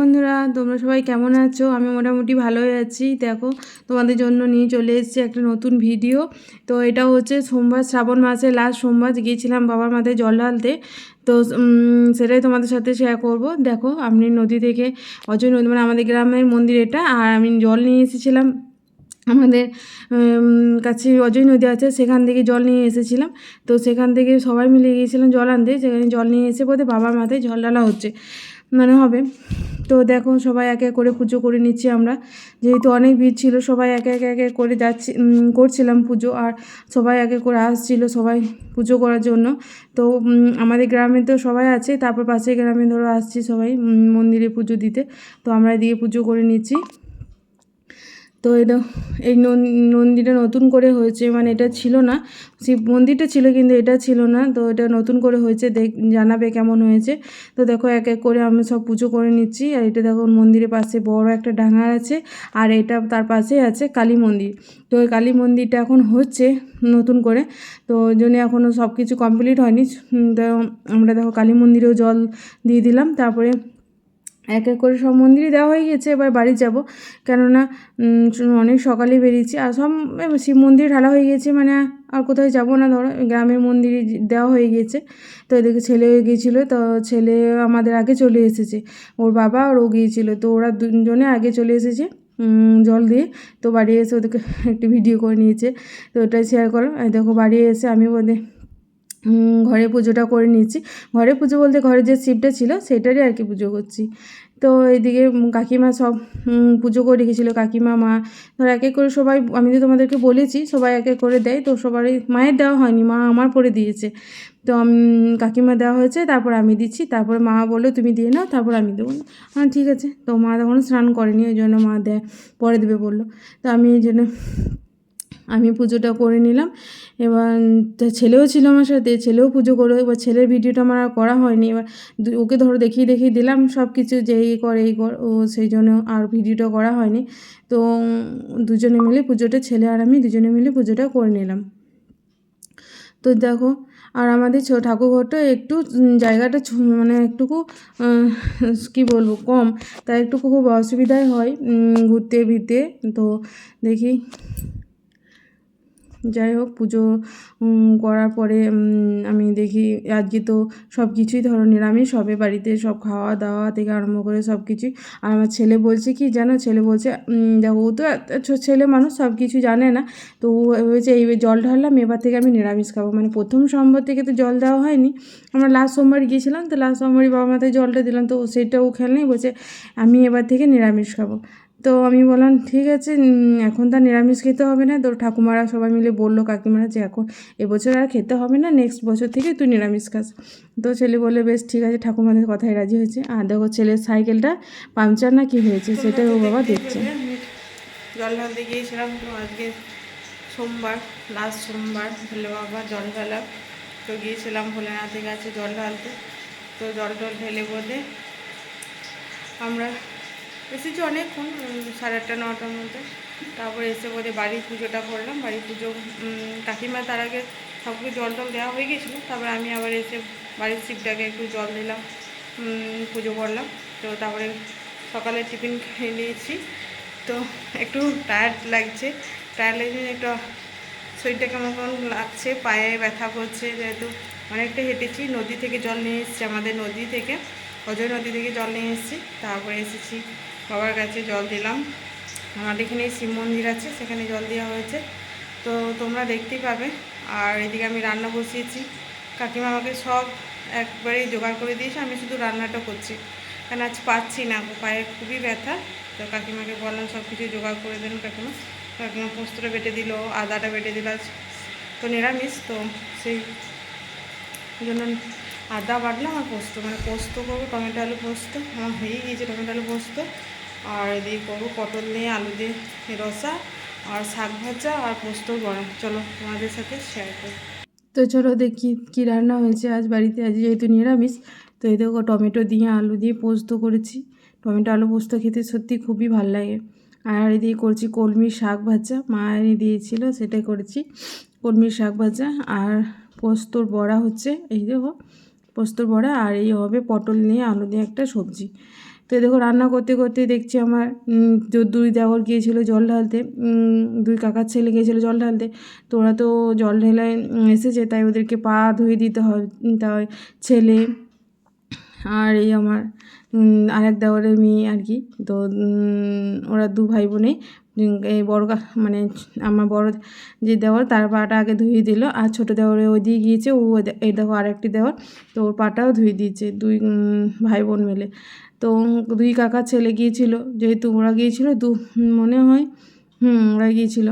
বন্ধুরা, তোমরা সবাই কেমন আছো? আমি মোটামুটি ভালোই আছি। দেখো, তোমাদের জন্য নিয়ে চলে এসেছি একটা নতুন ভিডিও। তো এটা হচ্ছে সোমবার, শ্রাবণ মাসের লাস্ট সোমবার গিয়েছিলাম বাবার মাথায় জল ঢালতে। তো সেটাই তোমাদের সাথে শেয়ার করব। দেখো, আমি নদী থেকে অজয় নদী, মানে আমাদের গ্রামের মন্দির এটা, আর আমি জল নিয়ে এসেছিলাম। আমাদের কাছে অজয় নদী আছে, সেখান থেকে জল নিয়ে এসেছিলাম। তো সেখান থেকে সবাই মিলে গিয়েছিলাম জল আনতে। সেখানে জল নিয়ে এসে বোধহয় বাবার মাথায় জল ঢালা হচ্ছে মানে হবে। তো দেখো, সবাই একে করে পুজো করে নিচ্ছি আমরা, যেহেতু অনেক ভিড় ছিল। সবাই একে একে একে করে যাচ্ছি, করছিলাম পুজো, আর সবাই একে করে আসছিল সবাই পুজো করার জন্য। তো আমাদের গ্রামে তো সবাই আছে, তারপর পাশের গ্রামে ধরো আসছি সবাই মন্দিরে পুজো দিতে। তো আমরা এদিকে পুজো করে নিচ্ছি। তো এই মন্দিরটা নতুন করে হয়েছে, মানে এটা ছিল না। শিব মন্দিরটা ছিল কিন্তু এটা ছিল না। তো এটা নতুন করে হয়েছে, জানাবে কেমন হয়েছে। তো দেখো, এক এক করে আমি সব পুজো করে নিচ্ছি। আর এটা দেখো, মন্দিরের পাশে বড় একটা ডাঙার আছে, আর এটা তার পাশেই আছে কালী মন্দির। তো ওই কালী মন্দিরটা এখন হচ্ছে নতুন করে, তো ওই জন্য এখনও সব কিছু কমপ্লিট হয়নি। তো আমরা দেখো কালী মন্দিরেও জল দিয়ে দিলাম। তারপরে এক এক করে সব মন্দিরই দেওয়া হয়ে গেছে। এবার বাড়ি যাব, কেননা অনেক সকালে বেরিয়েছি। আর সব শিব মন্দির ঢালা হয়ে গেছে, মানে আর কোথাও যাব না। ধরো গ্রামের মন্দিরে দেওয়া হয়ে গেছে। তো এদিকে ছেলে গিয়েছিলো, তো ছেলে আমাদের আগে চলে এসেছে। ওর বাবা আর ও গিয়েছিলো, তো ওরা দুজনে আগে চলে এসেছে জল দিয়ে। তো বাড়ি এসে ওদেরকে একটি ভিডিও করে নিয়েছে, তো ওটাই শেয়ার করলাম। দেখো, বাড়ি এসে আমি ঘরে পুজোটা করে নিয়েছি। ঘরে পুজো বলতে ঘরে যে শিবটা ছিল সেটারই আর কি পুজো করছি। তো এইদিকে কাকিমা সব পুজো করে রেখেছিলো। কাকিমা, মা, ধর এক এক করে সবাই, আমি তো তোমাদেরকে বলেছি সবাই এক এক করে দেয়। তো সবারই মায়ের দেওয়া হয়নি, মা আমার পরে দিয়েছে। তো কাকিমা দেওয়া হয়েছে, তারপর আমি দিচ্ছি। তারপরে মা বললো তুমি দিয়ে নাও, তারপর আমি দেবো। হ্যাঁ ঠিক আছে। তো মা তখন স্নান করেনি, ওই জন্য মা পরে দেবে বললো। তো আমি এই জন্য আমি পুজোটা করে নিলাম। এবার ছেলেও ছিল আমার সাথে, ছেলেও পুজো করো। এবার ছেলের ভিডিওটা আমার আর করা হয়নি। এবার ওকে ধরো দেখিয়ে দেখিয়ে দিলাম সব কিছু, যে এই কর এই কর, ও সেই জন্য আর ভিডিওটা করা হয়নি। তো দুজনে মিলে পুজোটা, ছেলে আর আমি দুজনে মিলে পুজোটা করে নিলাম। তো দেখো, আর আমাদের ঠাকুরঘরটা একটু জায়গাটা মানে একটুকু কী বলবো, কম, তাই একটু খুব অসুবিধাই হয় ঘুরতে ফিরতে। তো দেখি, যাই হোক, পুজো করার পরে আমি দেখি আজকে তো সব কিছুই ধরো নিরামিষ হবে বাড়িতে, সব খাওয়া দাওয়া থেকে আরম্ভ করে সব কিছুই। আর আমার ছেলে বলছে কি জানো, ছেলে বলছে দেখো, ও তো ছেলে মানুষ, সব কিছু জানে না। তো ও হয়েছে এই জল ঢাললাম, এবার থেকে আমি নিরামিষ খাবো। মানে প্রথম সোমবার থেকে তো জল দেওয়া হয়নি, আমরা লাস্ট সোমবার গিয়েছিলাম। তো লাস্ট সোমবারই বাবা মাথায় জলটা দিলাম, তো সেটা ও খেয়াল নেই, বলছে আমি এবার থেকে নিরামিষ খাবো। তো আমি বললাম ঠিক আছে, এখন তো নিরামিষ খেতে হবে না। তো ঠাকুমারা সবাই মিলে বললো, কাকিমারা, যে এখন এবছর আর খেতে হবে না, নেক্সট বছর থেকে তুই নিরামিষ খাস। তো ছেলে বলে বেশ ঠিক আছে, ঠাকুমাদের কথায় রাজি হয়েছে। আর দেখো, ছেলের সাইকেলটা পাংচার না কি হয়েছে সেটাই ও বাবা দেখছে। জল ঢালতে গিয়েছিলাম, তো আজকে সোমবার, লাস্ট সোমবার, ভোলে বাবা জল ঢালা। তো গিয়েছিলাম ভোলেনাথের কাছে জল ঢালতে। তো জল ঢেলে বলে আমরা এসেছি অনেকক্ষণ, 8:30 9টার মধ্যে। তারপরে এসে বলে বাড়ির পুজোটা করলাম। বাড়ির পুজো কাকিমা তার আগে সবকে জল দেওয়া হয়ে গেছিলো। তারপরে আমি আবার এসে বাড়ির শিবটাকে একটু জল দিলাম, পুজো করলাম। তো তারপরে সকালে টিফিন খেয়ে নিয়েছি। তো একটু টায়ার্ড লাগছে, একটু শরীরটা কেমন কেমন লাগছে, পায়ে ব্যথা করছে, যেহেতু অনেকটা হেঁটেছি। নদী থেকে জল নিয়ে এসেছি, আমাদের নদী থেকে, অজয় নদী থেকে জল নিয়ে এসেছি। তারপরে এসেছি বাবার কাছে জল দিলাম। আমাদের এখানে শিব মন্দির আছে, সেখানে জল দেওয়া হয়েছে, তো তোমরা দেখতেই পাবে। আর এদিকে আমি রান্না বসিয়েছি। কাকিমা আমাকে সব একবারেই জোগাড় করে দিয়েছে, আমি শুধু রান্নাটা করছি, কারণ আজ পাচ্ছি না, পায়ে খুবই ব্যথা। তো কাকিমাকে বললাম সব কিছু জোগাড় করে দেন। কাকিমা পোস্তটা বেটে দিল, আদাটা বেটে দিল। তো নিরামিষ, তো সেই জন্য আদা বাটলাম আর পোস্ত, মানে পোস্ত করবো, টমেটো আলু পোস্ত। আমার হয়েই গিয়েছে টমেটো আলু পোস্ত। আর এদিকে করবো পটল দিয়ে আলু দিয়ে রসা, আর শাক ভাজা, আর পোস্তর বড়া। চলো তোমাদের সাথে শেয়ার করি। তো চলো দেখি কী রান্না হয়েছে আজ বাড়িতে। আজ যেহেতু নিরামিষ, তো এই দেখো টমেটো দিয়ে আলু দিয়ে পোস্ত করেছি। টমেটো আলু পোস্ত খেতে সত্যি খুবই ভালো লাগে। আর এদিকে করছি কলমির শাক ভাজা, মা এনে দিয়েছিল, সেটাই করেছি, কলমির শাক ভাজা। আর পোস্তর বড়া হচ্ছে, এই দেখো পোস্তর বড়া। আর এই হবে পটল নিয়ে আলু দিয়ে একটা সবজি। তো দেখো রান্না করতে করতে দেখছি আমার দুই দেওর গিয়েছিলো জল ঢালতে, দুই কাকার ছেলে গিয়েছিলো জল ঢালতে। তো ওরা তো জল ঢেলায় এসেছে, তাই ওদেরকে পা ধুয়ে দিতে হয়। তাই ছেলে আর এই আমার আরেক দেওরের মেয়ে আর কি। তো ওরা দু ভাই বোনে এই বড় মানে আমার বড় যে দেওর তার পাটা আগে ধুয়ে দিল, আর ছোটো দেওরে ওই দিয়ে গিয়েছে ও এই দেখো আরেকটি দেওর, তো ওর পাটাও ধুয়ে দিয়েছে, দুই ভাই বোন মিলে। তো দুই কাকার ছেলে গিয়েছিল, যেহেতু ওরা গিয়েছিলো মনে হয় ওরা গিয়েছিল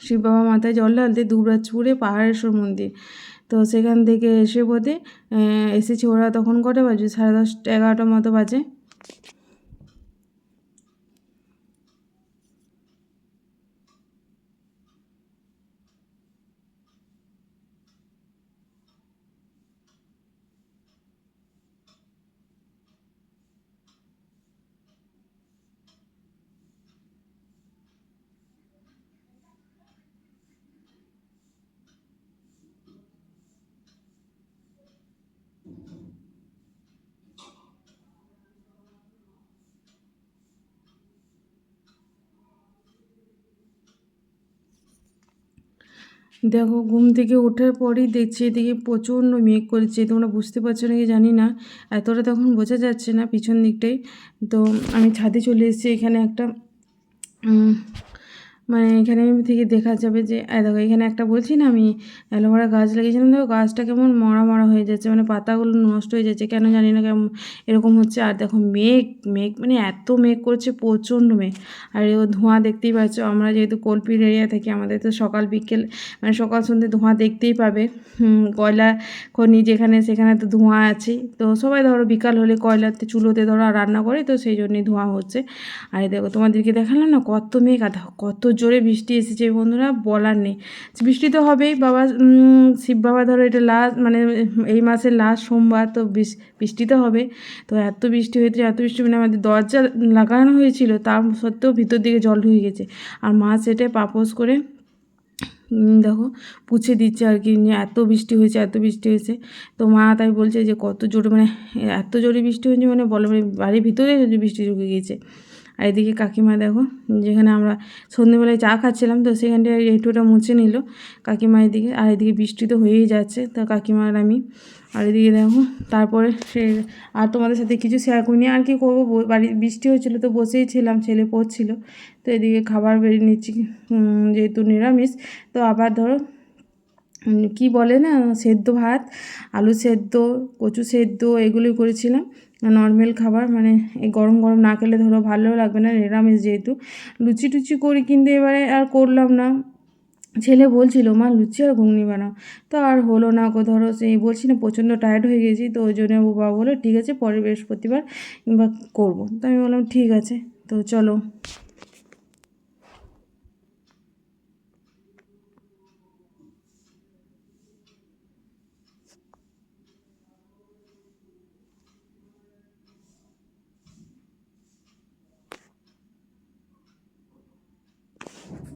শিব বাবা মাথায় জল ঢালতে দুবরাজপুরে পাহাড়েশ্বর মন্দির। তো সেখান থেকে এসে বোধে এসেছে ওরা, তখন কটা বাজে 10:30 11টা মতো বাজে। দেখো ঘুম থেকে ওঠার পরেই দেখছি এদিকে প্রচণ্ড মেঘ করেছে, তোমরা বুঝতে পারছো নাকি জানি না, এতটা তখন বোঝা যাচ্ছে না পিছন দিকটাই। তো আমি ছাদে চলে এসেছি, এখানে একটা মানে এখানে থেকে দেখা যাবে যে দেখো এখানে একটা বলছি না আমি অ্যালোভেরা গাছ লাগিয়েছিলাম, দেখো গাছটা কেমন মরা মরা হয়ে যাচ্ছে, মানে পাতাগুলো নষ্ট হয়ে যাচ্ছে, কেন জানি না কেমন এরকম হচ্ছে। আর দেখো মেঘ মেঘ মানে এত মেঘ করছে, প্রচণ্ড মেঘ। আর এও ধোঁয়া দেখতেই পাচ্ছ, আমরা যেহেতু কোলপির এরিয়া থাকি আমাদের তো সকাল বিকেল মানে সকাল সন্ধ্যে ধোঁয়া দেখতেই পাবে। কয়লা খনি যেখানে সেখানে তো ধোঁয়া আছে, তো সবাই ধরো বিকাল হলে কয়লাতে চুলোতে ধরো রান্না করে, তো সেই জন্যই ধোঁয়া হচ্ছে। আর দেখো তোমাদেরকে দেখালাম না কত মেঘ, আর কত জোরে বৃষ্টি এসেছে বন্ধুরা, বলার নেই। বৃষ্টি তো হবেই, বাবা শিব বাবা ধরো এটা লাস্ট মানে এই মাসের লাস্ট সোমবার, তো বৃষ্টি তো হবে। তো এত বৃষ্টি হয়েছে, এত বৃষ্টি মানে আমাদের দরজা লাগানো হয়েছিল, তার সত্ত্বেও ভিতর দিকে জল ঢুকে গেছে। আর মা সেটাই পাপোস করে দেখো পুছে দিচ্ছে আর কি, এত বৃষ্টি হয়েছে এত বৃষ্টি হয়েছে। তো মা তাই বলছে যে কত জোরে মানে এত জোরে বৃষ্টি হয়েছে মানে বলো মানে বাড়ির ভিতরে বৃষ্টি ঢুকে গিয়েছে। আর এদিকে কাকিমা দেখো, যেখানে আমরা সন্ধ্যেবেলায় চা খাচ্ছিলাম তো সেখানটায় একটুটা মুছে নিল কাকিমা এদিকে। আর এদিকে বৃষ্টি তো হয়েই যাচ্ছে, তা কাকিমা আর আমি। আর এদিকে দেখো তারপরে সে আর তোমাদের সাথে কিছু শেয়ার করিনি, আর কি করবো, বাড়ি বৃষ্টি হয়েছিলো তো বসেই ছিলাম, ছেলে পড়ছিল। তো এদিকে খাবার বেরিয়ে নিচ্ছি, যেহেতু নিরামিষ। তো আবার ধরো কি বলে না সেদ্ধ ভাত, আলু সেদ্ধ, কচু সেদ্ধ এগুলোই করেছিলাম, নর্মাল খাবার। মানে এই গরম গরম না খেলে ধরো ভালো লাগবে না, নিরামিষ যেহেতু। লুচি টুচি করি কিন্তু এবারে আর করলাম না। ছেলে বলছিল মা লুচি আর ঘুগনি বানাও, তো আর হলো না গো, ধরো সেই বলছি না প্রচণ্ড টায়ার্ড হয়ে গেছি, তো ওই জন্য ও বাবা বলো ঠিক আছে পরের বৃহস্পতিবার কিংবা করবো। তো আমি বললাম ঠিক আছে, তো চলো।